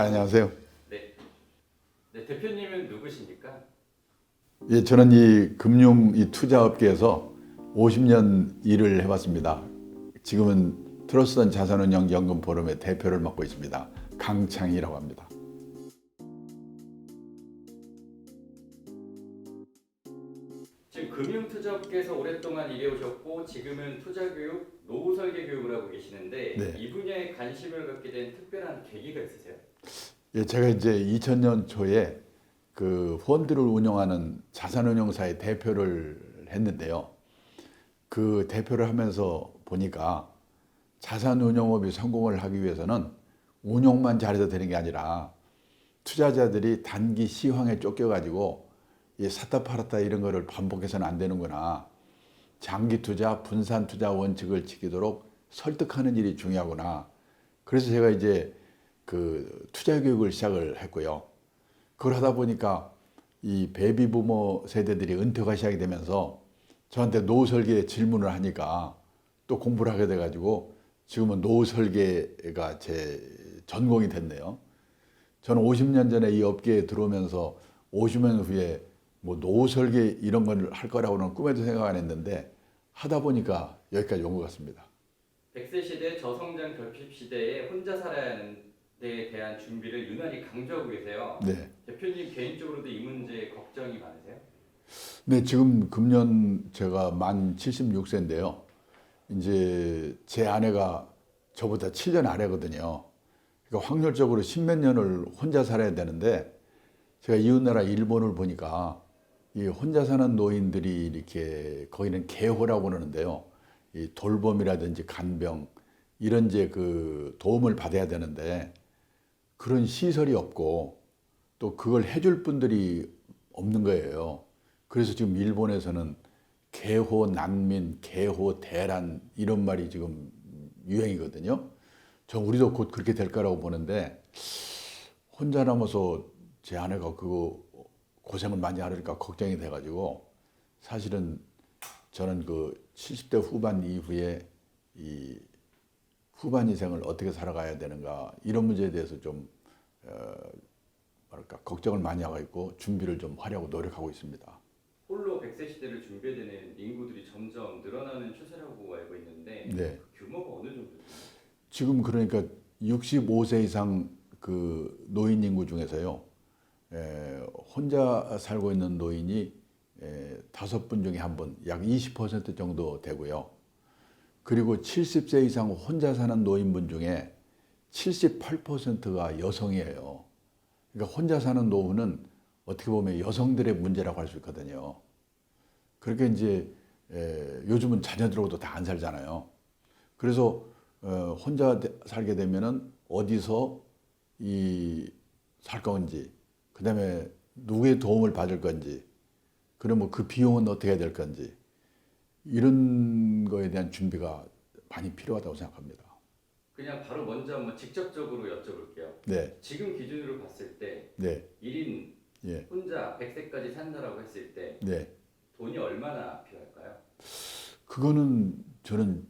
안녕하세요. 네. 네, 대표님은 누구십니까? 예, 저는 이 금융 이 투자업계에서 50년 일을 해봤습니다. 지금은 트러스턴 자산운용 연금 포럼의 대표를 맡고 있습니다. 강창희라고 합니다. 지금 금융투자업계에서 오랫동안 일해오셨고 지금은 투자교육, 노후설계 교육을 하고 계시는데 네. 이 분야에 관심을 갖게 된 특별한 계기가 있으세요? 예, 제가 이제 2000년 초에 그 펀드를 운영하는 자산운용사의 대표를 했는데요. 그 대표를 하면서 보니까 자산운용업이 성공을 하기 위해서는 운용만 잘해서 되는 게 아니라 투자자들이 단기 시황에 쫓겨가지고 이 샀다 팔았다 이런 거를 반복해서는 안 되는구나. 장기 투자, 분산 투자 원칙을 지키도록 설득하는 일이 중요하구나. 그래서 제가 이제 그 투자 교육을 시작을 했고요. 그걸 하다 보니까 이 베이비 부모 세대들이 은퇴가 시작이 되면서 저한테 노후 설계 질문을 하니까 또 공부를 하게 돼가지고 지금은 노후 설계가 제 전공이 됐네요. 저는 50년 전에 이 업계에 들어오면서 50년 후에 뭐 노후 설계 이런 걸 할 거라고는 꿈에도 생각 안 했는데 하다 보니까 여기까지 온 것 같습니다. 100세 시대 저성장 결핍 시대에 혼자 살아야 하는 데에 대한 준비를 유난히 강조하고 계세요. 네. 대표님 개인적으로도 이 문제에 걱정이 많으세요? 네, 지금 금년 제가 만 76세인데요. 이제 제 아내가 저보다 7년 아래거든요. 그러니까 확률적으로 십몇 년을 혼자 살아야 되는데 제가 이웃나라 일본을 보니까 이 혼자 사는 노인들이 이렇게 거기는 개호라고 그러는데요. 이 돌봄이라든지 간병 이런 이제 그 도움을 받아야 되는데 그런 시설이 없고 또 그걸 해줄 분들이 없는 거예요. 그래서 지금 일본에서는 개호 난민, 개호 대란 이런 말이 지금 유행이거든요. 저 우리도 곧 그렇게 될 거라고 보는데 혼자 남아서 제 아내가 그거 고생을 많이 하니까 걱정이 돼가지고 사실은 저는 그 70대 후반 이후에 이 후반 인생을 어떻게 살아가야 되는가 이런 문제에 대해서 좀 뭐랄까 걱정을 많이 하고 있고 준비를 좀 하려고 노력하고 있습니다. 홀로 100세 시대를 준비해야 되는 인구들이 점점 늘어나는 추세라고 알고 있는데 네. 그 규모가 어느 정도 돼요? 지금 그러니까 65세 이상 그 노인 인구 중에서요. 혼자 살고 있는 노인이 5분 중에 한 분, 약 20% 정도 되고요. 그리고 70세 이상 혼자 사는 노인분 중에 78%가 여성이에요. 그러니까 혼자 사는 노후는 어떻게 보면 여성들의 문제라고 할 수 있거든요. 그렇게 이제 요즘은 자녀들하고도 다 안 살잖아요. 그래서 혼자 살게 되면은 어디서 이 살 건지, 그다음에 누구의 도움을 받을 건지, 그러면 그 비용은 어떻게 해야 될 건지 이런 거에 대한 준비가 많이 필요하다고 생각합니다. 그냥 바로 먼저 한번 직접적으로 여쭤볼게요. 네, 지금 기준으로 봤을 때 네, 1인 예, 혼자 100세까지 산다라고 했을 때 네. 돈이 얼마나 필요할까요? 그거는 저는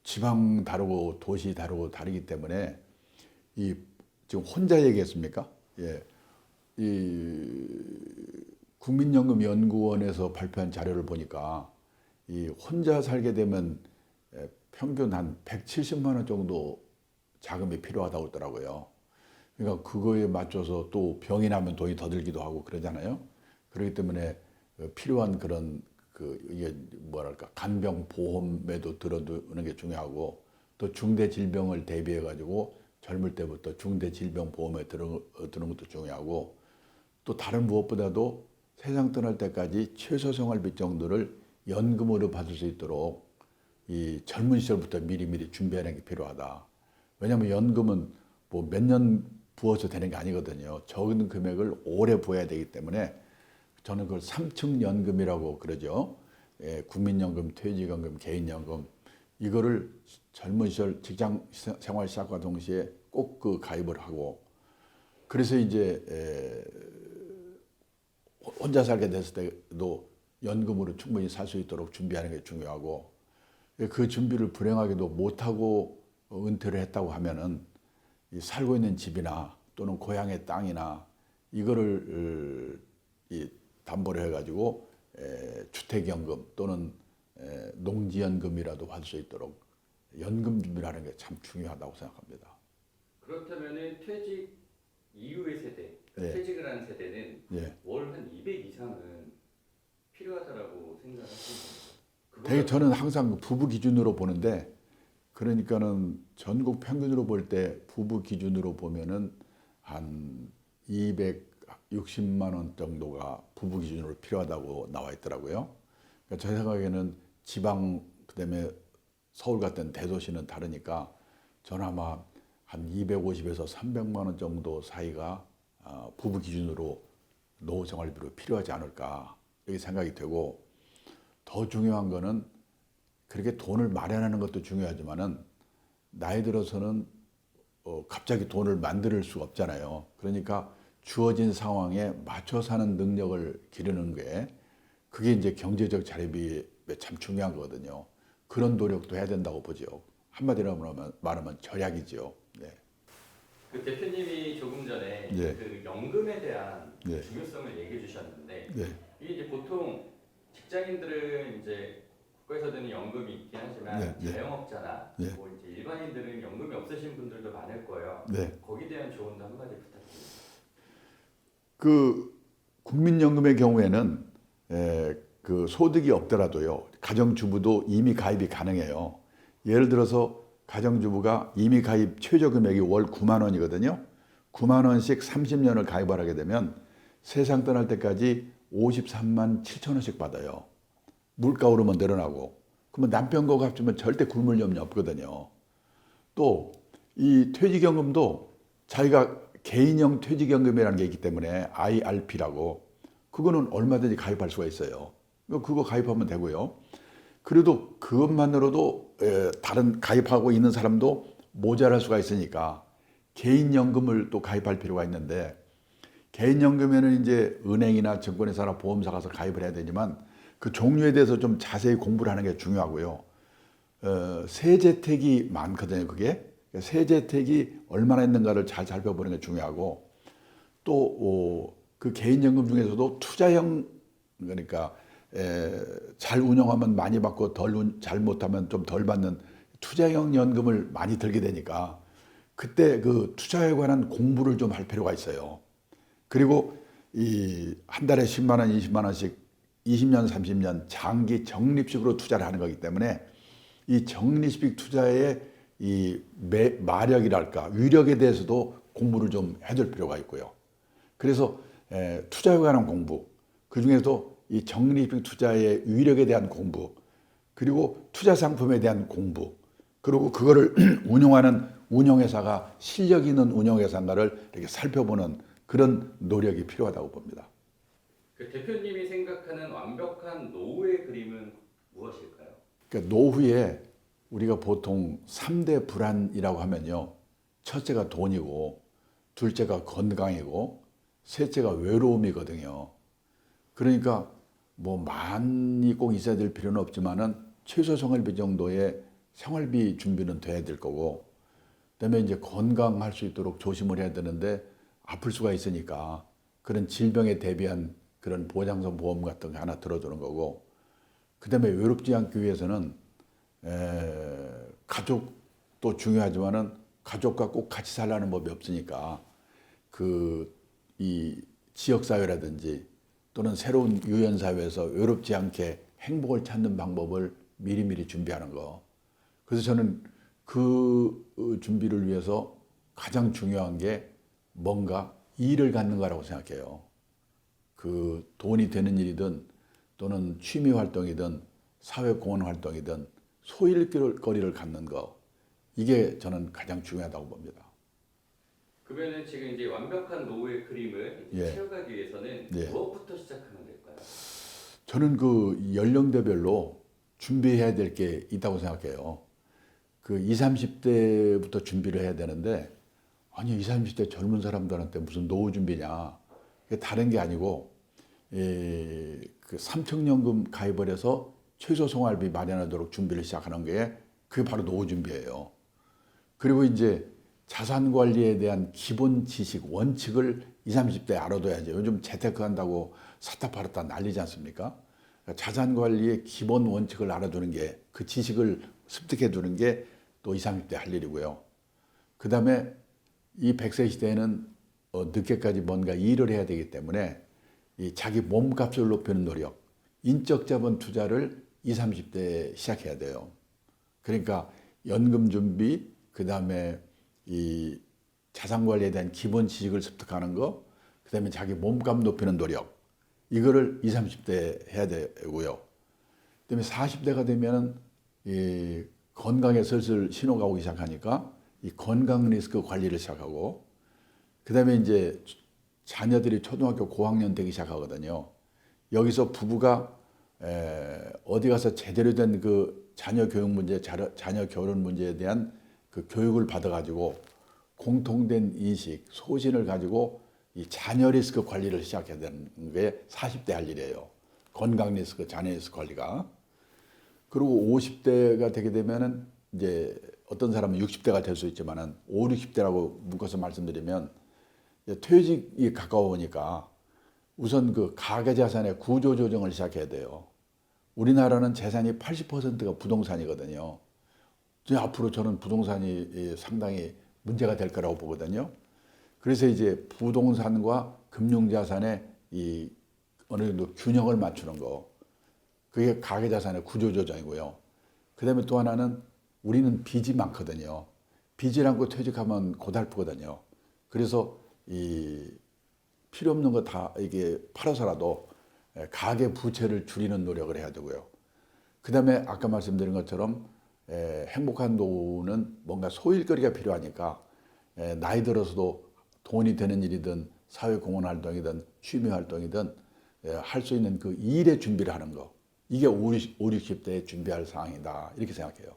지방 다르고 도시 다르고 다르기 때문에 이 지금 혼자 얘기했습니까? 예, 이 국민연금연구원에서 발표한 자료를 보니까 이 혼자 살게 되면 평균 한 170만 원 정도 자금이 필요하다고 하더라고요. 그러니까 그거에 맞춰서 또 병이 나면 돈이 더 들기도 하고 그러잖아요. 그렇기 때문에 필요한 그런 그 이게 뭐랄까 간병 보험에도 들어두는 게 중요하고 또 중대 질병을 대비해 가지고 젊을 때부터 중대 질병 보험에 드는 것도 중요하고 또 다른 무엇보다도 세상 떠날 때까지 최소 생활비 정도를 연금으로 받을 수 있도록 이 젊은 시절부터 미리미리 준비하는 게 필요하다. 왜냐하면 연금은 뭐 몇 년 부어서 되는 게 아니거든요. 적은 금액을 오래 부어야 되기 때문에 저는 그걸 3층 연금이라고 그러죠. 국민연금, 퇴직연금, 개인연금 이거를 젊은 시절 직장 생활 시작과 동시에 꼭 그 가입을 하고 그래서 이제 혼자 살게 됐을 때도 연금으로 충분히 살 수 있도록 준비하는 게 중요하고 그 준비를 불행하게도 못하고 은퇴를 했다고 하면은 살고 있는 집이나 또는 고향의 땅이나 이거를 이 담보로 해가지고 주택연금 또는 농지연금이라도 받을 수 있도록 연금 준비라는 게 참 중요하다고 생각합니다. 그렇다면은 퇴직 이후의 세대, 네. 퇴직을 한 세대는 예. 월 한 200 이상은 필요하다라고 생각하시는 거예요? 되게 저는 항상 그 부부 기준으로 보는데, 그러니까는 전국 평균으로 볼 때 부부 기준으로 보면은 한 260만 원 정도가 부부 기준으로 필요하다고 나와 있더라고요. 그러니까 제 생각에는 지방 그다음에 서울 같은 대도시는 다르니까 저는 아마 한 250에서 300만 원 정도 사이가 부부 기준으로 노후 생활비로 필요하지 않을까 이렇게 생각이 되고, 더 중요한 거는 그렇게 돈을 마련하는 것도 중요하지만은 나이 들어서는 갑자기 돈을 만들 수가 없잖아요. 그러니까 주어진 상황에 맞춰 사는 능력을 기르는 게 그게 이제 경제적 자립이 참 중요한 거거든요. 그런 노력도 해야 된다고 보죠. 한마디로 말하면 절약이죠. 네. 그 대표님이 조금 전에 예. 그 연금에 대한 예. 중요성을 얘기해 주셨는데 네. 이게 이제 보통 직장인들은 이제 국가에서 드는 연금이 있긴 하지만 네, 네. 자영업자나 네. 뭐 이제 일반인들은 연금이 없으신 분들도 많을 거예요. 네. 거기에 대한 조언도 한마디 부탁드립니다. 그 국민연금의 경우에는 그 소득이 없더라도요, 가정주부도 임의 가입이 가능해요. 예를 들어서 가정주부가 임의 가입 최저 금액이 월 9만 원이거든요. 9만 원씩 30년을 가입을 하게 되면 세상 떠날 때까지 53만 7천 원씩 받아요. 물가 오르면 늘어나고. 그러면 남편 거 갚으면 절대 굶을 염려 없거든요. 또 이 퇴직연금도 자기가 개인형 퇴직연금이라는 게 있기 때문에 IRP라고, 그거는 얼마든지 가입할 수가 있어요. 그거 가입하면 되고요. 그래도 그것만으로도 다른 가입하고 있는 사람도 모자랄 수가 있으니까 개인연금을 또 가입할 필요가 있는데, 개인연금에는 이제 은행이나 증권회사나 보험사 가서 가입을 해야 되지만 그 종류에 대해서 좀 자세히 공부를 하는 게 중요하고요. 세제택이 많거든요. 그게 세제택이 얼마나 있는가를 잘 살펴보는 게 중요하고, 또 그 개인연금 중에서도 투자형, 그러니까 잘 운영하면 많이 받고 잘못하면 좀 덜 받는 투자형 연금을 많이 들게 되니까 그때 그 투자에 관한 공부를 좀 할 필요가 있어요. 그리고 이 한 달에 10만 원, 20만 원씩 20년, 30년 장기 적립식으로 투자를 하는 거기 때문에 이 적립식 투자의 이 마력이랄까 위력에 대해서도 공부를 좀 해둘 필요가 있고요. 그래서 투자에 관한 공부, 그 중에서도 이 적립식 투자의 위력에 대한 공부, 그리고 투자 상품에 대한 공부, 그리고 그거를 운용하는 운용회사가 실력 있는 운용회사인가를 이렇게 살펴보는 그런 노력이 필요하다고 봅니다. 그 대표님이 생각하는 완벽한 노후의 그림은 무엇일까요? 그러니까 노후에 우리가 보통 3대 불안이라고 하면요, 첫째가 돈이고, 둘째가 건강이고, 셋째가 외로움이거든요. 그러니까 뭐 많이 꼭 있어야 될 필요는 없지만은 최소 생활비 정도의 생활비 준비는 돼야 될 거고, 그다음에 이제 건강할 수 있도록 조심을 해야 되는데 아플 수가 있으니까 그런 질병에 대비한 그런 보장성 보험 같은 거 하나 들어주는 거고, 그다음에 외롭지 않기 위해서는 가족도 중요하지만은 가족과 꼭 같이 살라는 법이 없으니까 그 이 지역 사회라든지 또는 새로운 유연 사회에서 외롭지 않게 행복을 찾는 방법을 미리미리 준비하는 거. 그래서 저는 그 준비를 위해서 가장 중요한 게 뭔가 일을 갖는 거라고 생각해요. 그 돈이 되는 일이든 또는 취미 활동이든 사회공헌 활동이든 소일거리를 갖는 거, 이게 저는 가장 중요하다고 봅니다. 그러면은 지금 이제 완벽한 노후의 그림을 이제 예. 채워가기 위해서는 예. 무엇부터 시작하면 될까요? 저는 그 연령대별로 준비해야 될 게 있다고 생각해요. 그 20, 30대부터 준비를 해야 되는데, 아니 20, 30대 젊은 사람들한테 무슨 노후 준비냐. 그게 다른 게 아니고 그 삼청연금 가입을 해서 최소 생활비 마련하도록 준비를 시작하는 게 그게 바로 노후 준비예요. 그리고 이제 자산 관리에 대한 기본 지식, 원칙을 20, 30대에 알아둬야죠. 요즘 재테크 한다고 사타 팔았다 난리지 않습니까? 그러니까 자산 관리의 기본 원칙을 알아두는 게, 그 지식을 습득해 두는 게 또 20, 30대 할 일이고요. 그 다음에 이 100세 시대에는 늦게까지 뭔가 일을 해야 되기 때문에 이 자기 몸값을 높이는 노력, 인적 자본 투자를 20, 30대에 시작해야 돼요. 그러니까 연금 준비, 그 다음에 이 자산 관리에 대한 기본 지식을 습득하는 거, 그 다음에 자기 몸값 높이는 노력, 이거를 20, 30대 해야 되고요. 그 다음에 40대가 되면 이 건강에 슬슬 신호가 오기 시작하니까 이 건강 리스크 관리를 시작하고, 그 다음에 이제 자녀들이 초등학교 고학년 되기 시작하거든요. 여기서 부부가 어디 가서 제대로 된 그 자녀 교육 문제, 자녀 결혼 문제에 대한 그 교육을 받아가지고 공통된 인식, 소신을 가지고 이 자녀 리스크 관리를 시작해야 되는 게 40대 할 일이에요. 건강 리스크, 자녀 리스크 관리가. 그리고 50대가 되게 되면은 이제 어떤 사람은 60대가 될 수 있지만은 5, 60대라고 묶어서 말씀드리면 퇴직이 가까워오니까 우선 그 가계자산의 구조조정을 시작해야 돼요. 우리나라는 재산이 80%가 부동산이거든요. 앞으로 저는 부동산이 상당히 문제가 될 거라고 보거든요. 그래서 이제 부동산과 금융자산의 이 어느 정도 균형을 맞추는 거, 그게 가계자산의 구조조정이고요. 그 다음에 또 하나는 우리는 빚이 많거든요. 빚을 안고 퇴직하면 고달프거든요. 그래서 이 필요 없는 거 다 이게 팔아서라도 가계 부채를 줄이는 노력을 해야 되고요. 그 다음에 아까 말씀드린 것처럼 행복한 노후는 뭔가 소일거리가 필요하니까 나이 들어서도 돈이 되는 일이든 사회공헌 활동이든 취미 활동이든 할 수 있는 그 일의 준비를 하는 거. 이게 50, 60대에 준비할 사항이다. 이렇게 생각해요.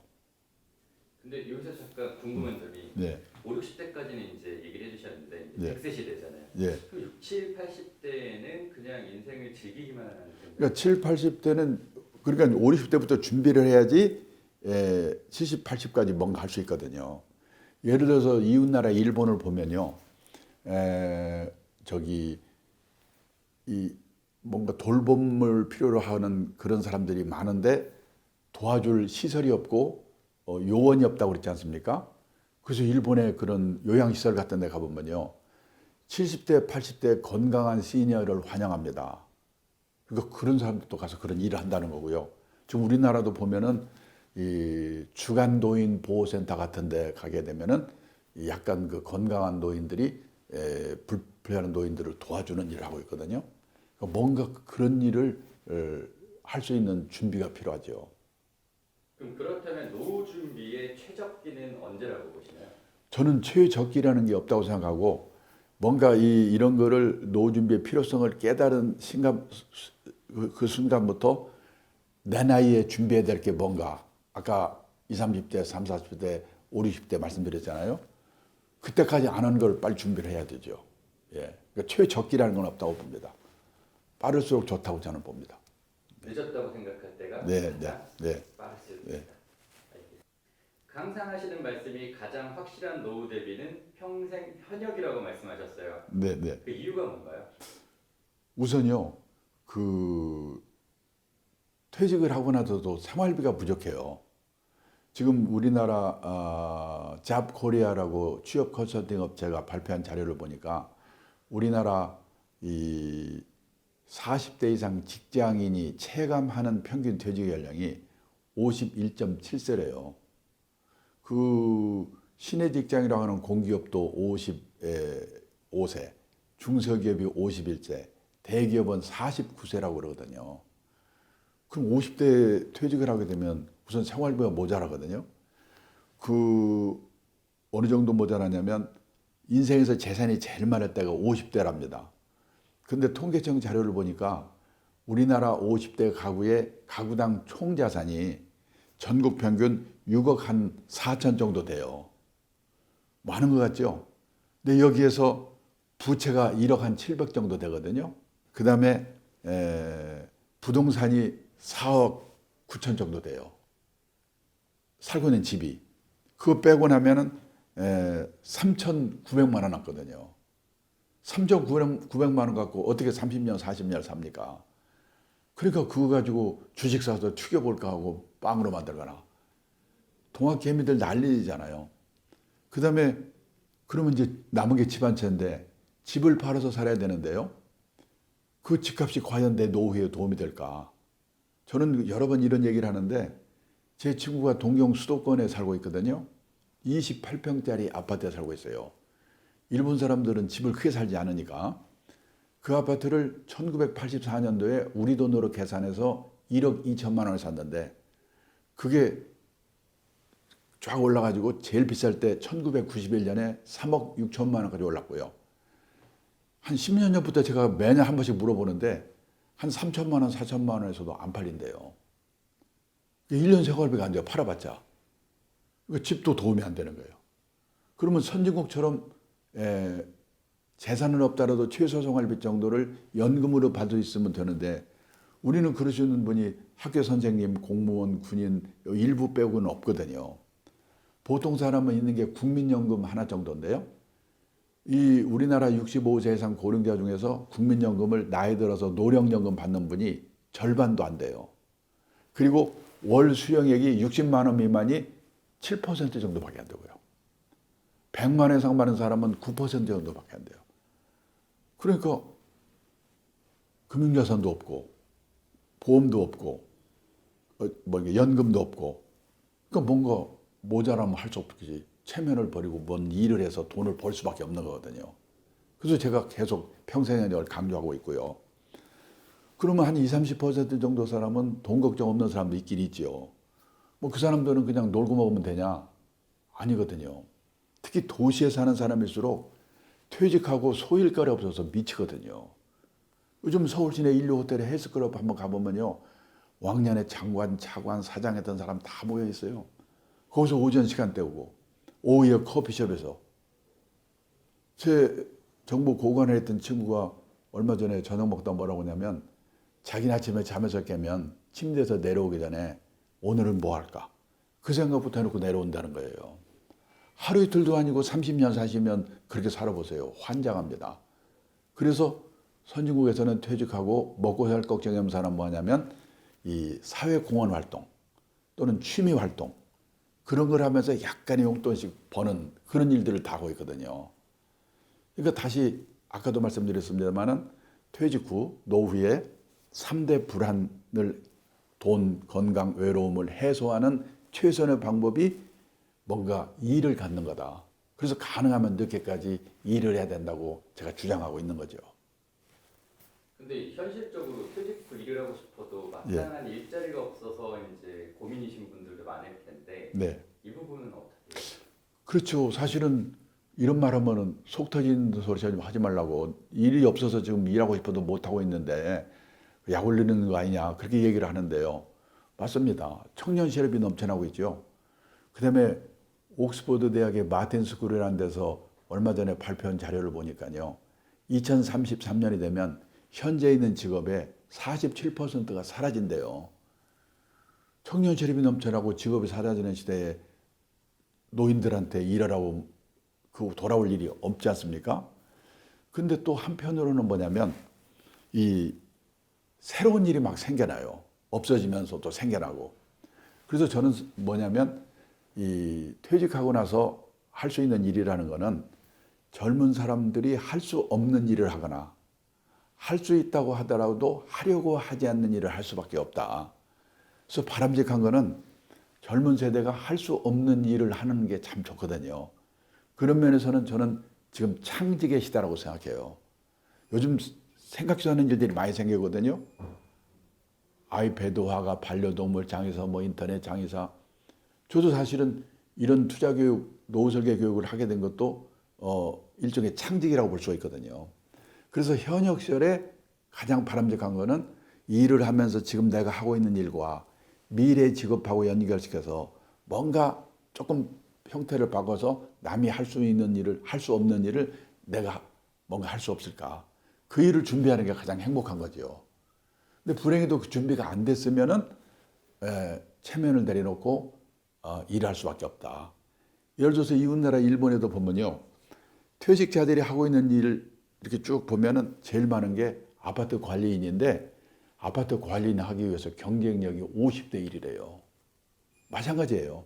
근데 여기서 잠깐 궁금한 점이 네. 5, 60대까지는 이제 얘기를 해주셨는데 네. 100세 시대잖아요. 예. 그럼 6, 7, 80대는 그냥 인생을 즐기기만 하는 건가요? 그러니까 7, 80대는 그러니까 5, 60대부터 준비를 해야지 70, 80까지 뭔가 할 수 있거든요. 예를 들어서 이웃나라 일본을 보면요. 저기 이 뭔가 돌봄을 필요로 하는 그런 사람들이 많은데 도와줄 시설이 없고 요원이 없다고 그랬지 않습니까? 그래서 일본의 그런 요양시설 같은 데 가보면요. 70대, 80대 건강한 시니어를 환영합니다. 그러니까 그런 사람들도 가서 그런 일을 한다는 거고요. 지금 우리나라도 보면은 이 주간 노인 보호센터 같은 데 가게 되면은 약간 그 건강한 노인들이 불편한 노인들을 도와주는 일을 하고 있거든요. 그러니까 뭔가 그런 일을 할 수 있는 준비가 필요하죠. 그럼 그렇다면 노후 준비의 최적기는 언제라고 보시나요? 저는 최적기라는 게 없다고 생각하고 뭔가 이런 거를 노후 준비의 필요성을 깨달은 그 순간부터 내 나이에 준비해야 될 게 뭔가, 아까 20, 30대, 30, 40대, 5, 60대 말씀드렸잖아요. 그때까지 안 한 걸 빨리 준비를 해야 되죠. 예. 그러니까 최적기라는 건 없다고 봅니다. 빠를수록 좋다고 저는 봅니다. 늦었다고 생각할 때가 네, 가장 네. 빠르실 네. 때다. 항상 하시는 말씀이 가장 확실한 노후 대비는 평생 현역이라고 말씀하셨어요. 네, 네. 그 이유가 뭔가요? 우선요, 퇴직을 하고 나서도 생활비가 부족해요. 지금 우리나라 잡코리아라고 취업 컨설팅 업체가 발표한 자료를 보니까 우리나라 이 40대 이상 직장인이 체감하는 평균 퇴직 연령이 51.7세래요. 그 시내 직장이라고 하는 공기업도 55세, 중소기업이 51세, 대기업은 49세라고 그러거든요. 그럼 50대 퇴직을 하게 되면 우선 생활비가 모자라거든요. 어느 정도 모자라냐면 인생에서 재산이 제일 많을 때가 50대랍니다. 근데 통계청 자료를 보니까 우리나라 50대 가구의 가구당 총 자산이 전국 평균 6억 한 4천 정도 돼요. 많은 것 같죠? 근데 여기에서 부채가 1억 한 700 정도 되거든요. 그 다음에 부동산이 4억 9천 정도 돼요. 살고 있는 집이. 그거 빼고 나면은 3,900만 원 왔거든요. 3,900만 원 갖고 어떻게 30년, 40년 삽니까? 그러니까 그거 가지고 주식 사서 튀겨볼까 하고 빵으로 만들거나. 동학 개미들 난리잖아요. 그 다음에 그러면 이제 남은 게 집 한 채인데 집을 팔아서 살아야 되는데요. 그 집값이 과연 내 노후에 도움이 될까? 저는 여러 번 이런 얘기를 하는데 제 친구가 동경 수도권에 살고 있거든요. 28평짜리 아파트에 살고 있어요. 일본 사람들은 집을 크게 살지 않으니까 그 아파트를 1984년도에 우리 돈으로 계산해서 1억 2천만 원에 샀는데 그게 쫙 올라가지고 제일 비쌀 때 1991년에 3억 6천만 원까지 올랐고요. 한 10년 전부터 제가 매년 한 번씩 물어보는데 한 3천만 원, 4천만 원에서도 안 팔린대요. 1년 생활비가 안 돼요. 팔아봤자. 집도 도움이 안 되는 거예요. 그러면 선진국처럼 재산은 없더라도 최소 생활비 정도를 연금으로 받을 수 있으면 되는데 우리는 그러시는 분이 학교 선생님, 공무원, 군인 일부 빼고는 없거든요. 보통 사람은 있는 게 국민연금 하나 정도인데요. 이 우리나라 65세 이상 고령자 중에서 국민연금을 나이 들어서 노령연금 받는 분이 절반도 안 돼요. 그리고 월 수령액이 60만 원 미만이 7% 정도밖에 안 되고요. 100만 원 이상 받는 사람은 9% 정도밖에 안 돼요. 그러니까 금융자산도 없고 보험도 없고 연금도 없고 그러니까 뭔가 모자라면 할 수 없지. 체면을 버리고 뭔 일을 해서 돈을 벌 수밖에 없는 거거든요. 그래서 제가 계속 평생에 이걸 강조하고 있고요. 그러면 한 20, 30% 정도 사람은 돈 걱정 없는 사람도 있긴 있지요. 뭐 그 사람들은 그냥 놀고 먹으면 되냐? 아니거든요. 특히 도시에 사는 사람일수록 퇴직하고 소일거리 없어서 미치거든요. 요즘 서울 시내 인류 호텔에 헬스클럽 한번 가보면요. 왕년에 장관, 차관, 사장 했던 사람 다 모여 있어요. 거기서 오전 시간 때우고 오후에 커피숍에서 제 정부 고관에 있던 친구가 얼마 전에 저녁 먹다 뭐라고 하냐면 자기는 아침에 잠에서 깨면 침대에서 내려오기 전에 오늘은 뭐 할까? 그 생각부터 해놓고 내려온다는 거예요. 하루 이틀도 아니고 30년, 40년 그렇게 살아보세요. 환장합니다. 그래서 선진국에서는 퇴직하고 먹고 살 걱정이 없는 사람 뭐 하냐면 이 사회공헌 활동 또는 취미 활동 그런 걸 하면서 약간의 용돈씩 버는 그런 일들을 다 하고 있거든요. 그러니까 다시 아까도 말씀드렸습니다만은 퇴직 후 노후에 3대 불안을 돈, 건강, 외로움을 해소하는 최선의 방법이 뭔가 일을 갖는 거다. 그래서 가능하면 늦게까지 일을 해야 된다고 제가 주장하고 있는 거죠. 근데 현실적으로 퇴직 후 일을 하고 싶어도 마땅한 일자리가 없어서 이제 고민이신 분들도 많을 텐데 네. 이 부분은 어떻게? 그렇죠. 사실은 이런 말 하면은 속 터지는 소리 좀 하지 말라고 일이 없어서 지금 일하고 싶어도 못 하고 있는데 약 올리는 거 아니냐 그렇게 얘기를 하는데요. 맞습니다. 청년 실업이 넘쳐나고 있죠. 그다음에 옥스퍼드 대학의 마틴 스쿨이라는 데서 얼마 전에 발표한 자료를 보니까요. 2033년이 되면 현재 있는 직업의 47%가 사라진대요. 청년 실업이 넘쳐나고 직업이 사라지는 시대에 노인들한테 일하라고 그 돌아올 일이 없지 않습니까? 근데 또 한편으로는 뭐냐면 이 새로운 일이 막 생겨나요. 없어지면서 또 생겨나고. 그래서 저는 뭐냐면 이 퇴직하고 나서 할 수 있는 일이라는 거는 젊은 사람들이 할 수 없는 일을 하거나 할 수 있다고 하더라도 하려고 하지 않는 일을 할 수밖에 없다. 그래서 바람직한 거는 젊은 세대가 할 수 없는 일을 하는 게 참 좋거든요. 그런 면에서는 저는 지금 창직의 시대라고 생각해요. 요즘 생각지도 않은 일들이 많이 생기거든요. 아이패드화가 반려동물 장의사, 뭐 인터넷 장의사. 저도 사실은 이런 투자 교육, 노후 설계 교육을 하게 된 것도 일종의 창직이라고 볼 수가 있거든요. 그래서 현역 시절에 가장 바람직한 거는 일을 하면서 지금 내가 하고 있는 일과 미래 직업하고 연결시켜서 뭔가 조금 형태를 바꿔서 남이 할 수 있는 일을, 할 수 없는 일을 내가 뭔가 할 수 없을까? 그 일을 준비하는 게 가장 행복한 거죠. 근데 불행히도 그 준비가 안 됐으면은 체면을 내려놓고 일할 수밖에 없다. 예를 들어서 이웃 나라 일본에도 보면요. 퇴직자들이 하고 있는 일을 이렇게 쭉 보면은 제일 많은 게 아파트 관리인인데 아파트 관리인 하기 위해서 경쟁력이 50대 1이래요. 마찬가지예요.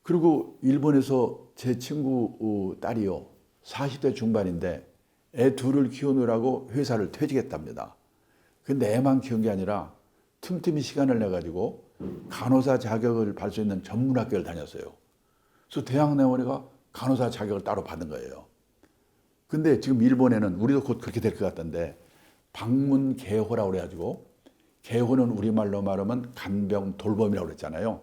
그리고 일본에서 제 친구 딸이요. 40대 중반인데 애 둘을 키우느라고 회사를 퇴직했답니다. 근데 애만 키운 게 아니라 틈틈이 시간을 내가지고 간호사 자격을 받을 수 있는 전문학교를 다녔어요. 그래서 대학 나오니까 간호사 자격을 따로 받은 거예요. 근데 지금 일본에는 우리도 곧 그렇게 될 것 같던데 방문개호라고 그래가지고 개호는 우리말로 말하면 간병 돌봄이라고 그랬잖아요.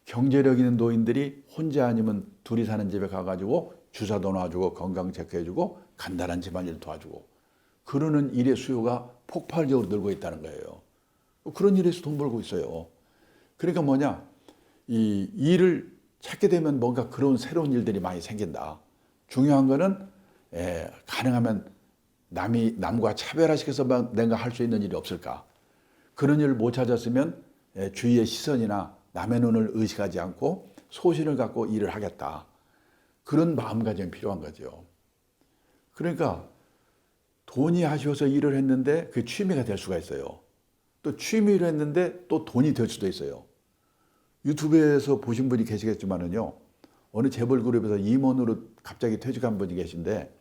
경제력 있는 노인들이 혼자 아니면 둘이 사는 집에 가가지고 주사도 놔주고 건강 체크해주고 간단한 집안일 도와주고 그러는 일의 수요가 폭발적으로 늘고 있다는 거예요. 그런 일에서 돈 벌고 있어요. 그러니까 뭐냐, 이 일을 찾게 되면 뭔가 그런 새로운 일들이 많이 생긴다. 중요한 거는 가능하면 남과 차별화시켜서 내가 할 수 있는 일이 없을까. 그런 일을 못 찾았으면 주위의 시선이나 남의 눈을 의식하지 않고 소신을 갖고 일을 하겠다. 그런 마음가짐이 필요한 거죠. 그러니까 돈이 아쉬워서 일을 했는데 그게 취미가 될 수가 있어요. 또 취미를 했는데 또 돈이 될 수도 있어요. 유튜브에서 보신 분이 계시겠지만은요. 어느 재벌 그룹에서 임원으로 갑자기 퇴직한 분이 계신데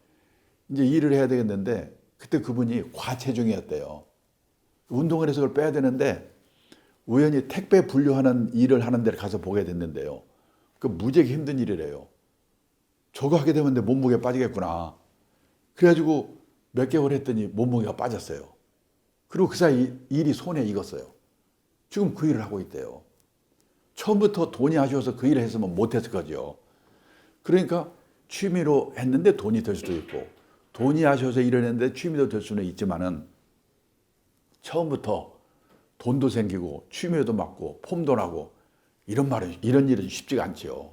이제 일을 해야 되겠는데 그때 그분이 과체중이었대요. 운동을 해서 그걸 빼야 되는데 우연히 택배 분류하는 일을 하는 데를 가서 보게 됐는데요. 그 무지하게 힘든 일이래요. 저거 하게 되면 내 몸무게 빠지겠구나. 그래가지고 몇 개월 했더니 몸무게가 빠졌어요. 그리고 그 사이 일이 손에 익었어요. 지금 그 일을 하고 있대요. 처음부터 돈이 아쉬워서 그 일을 했으면 못했을 거죠. 그러니까 취미로 했는데 돈이 될 수도 있고 돈이 아쉬워서 일을 했는데 취미도 될 수는 있지만은 처음부터 돈도 생기고 취미도 맞고 폼도 나고 이런 일은 쉽지가 않지요.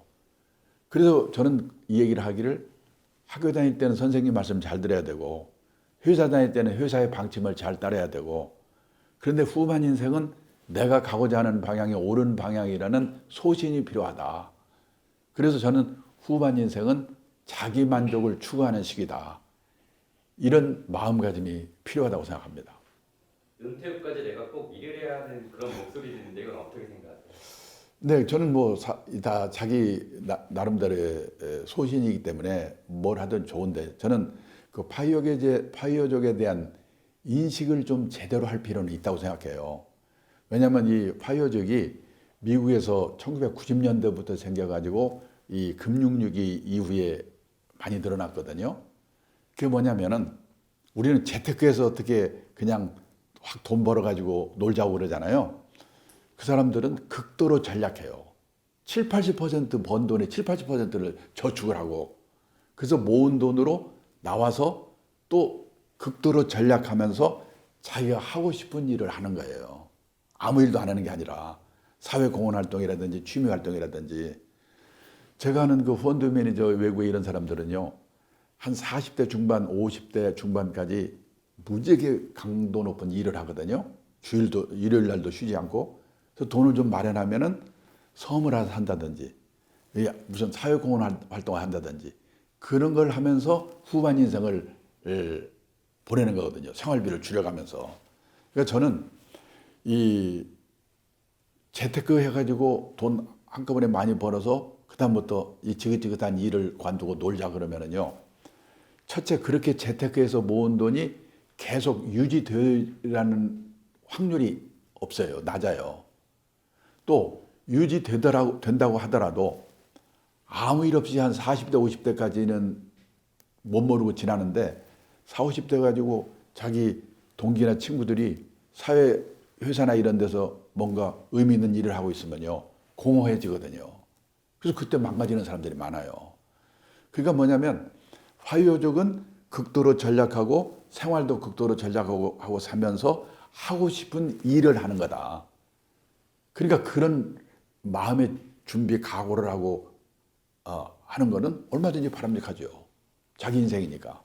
그래서 저는 이 얘기를 하기를 학교 다닐 때는 선생님 말씀 잘 들어야 되고 회사 다닐 때는 회사의 방침을 잘 따라야 되고 그런데 후반 인생은 내가 가고자 하는 방향이 옳은 방향이라는 소신이 필요하다. 그래서 저는 후반 인생은 자기 만족을 추구하는 시기다. 이런 마음가짐이 필요하다고 생각합니다. 은퇴 후까지 내가 꼭 일을 해야 하는 그런 목소리 듣는데 이건 어떻게 생각하세요? 네, 저는 다 자기 나름대로의 소신이기 때문에 뭘 하든 좋은데 저는 그 파이어족에 대한 인식을 좀 제대로 할 필요는 있다고 생각해요. 왜냐하면 이 파이어족이 미국에서 1990년대부터 생겨가지고 이 금융위기 이후에 많이 늘어났거든요. 그게 뭐냐면은 우리는 재테크에서 어떻게 그냥 확 돈 벌어가지고 놀자고 그러잖아요. 그 사람들은 극도로 전략해요. 80% 번 돈의 80%를 저축을 하고 그래서 모은 돈으로 나와서 또 극도로 전략하면서 자기가 하고 싶은 일을 하는 거예요. 아무 일도 안 하는 게 아니라 사회공헌 활동이라든지 취미 활동이라든지 제가 아는 그 펀드 매니저 외국에 이런 사람들은요. 한 40대 중반, 50대 중반까지 무지하게 강도 높은 일을 하거든요. 일요일 날도 쉬지 않고 그래서 돈을 좀 마련하면은 섬을 한다든지 무슨 사회공헌 활동을 한다든지 그런 걸 하면서 후반 인생을 보내는 거거든요. 생활비를 줄여가면서. 그러니까 저는 이 재테크 해가지고 돈 한꺼번에 많이 벌어서 그다음부터 이 지긋지긋한 일을 관두고 놀자 그러면은요. 첫째 그렇게 재테크해서 모은 돈이 계속 유지되라는 확률이 없어요. 낮아요. 또 된다고 하더라도 아무 일 없이 한 40대 50대까지는 못 모르고 지나는데 40, 50대 가지고 자기 동기나 친구들이 사회 회사나 이런 데서 뭔가 의미 있는 일을 하고 있으면요. 공허해지거든요. 그래서 그때 망가지는 사람들이 많아요. 그러니까 뭐냐면 화요족은 극도로 전략하고 생활도 극도로 전략하고 살면서 하고 싶은 일을 하는 거다. 그러니까 그런 마음의 준비, 각오를 하고 하는 거는 얼마든지 바람직하죠. 자기 인생이니까.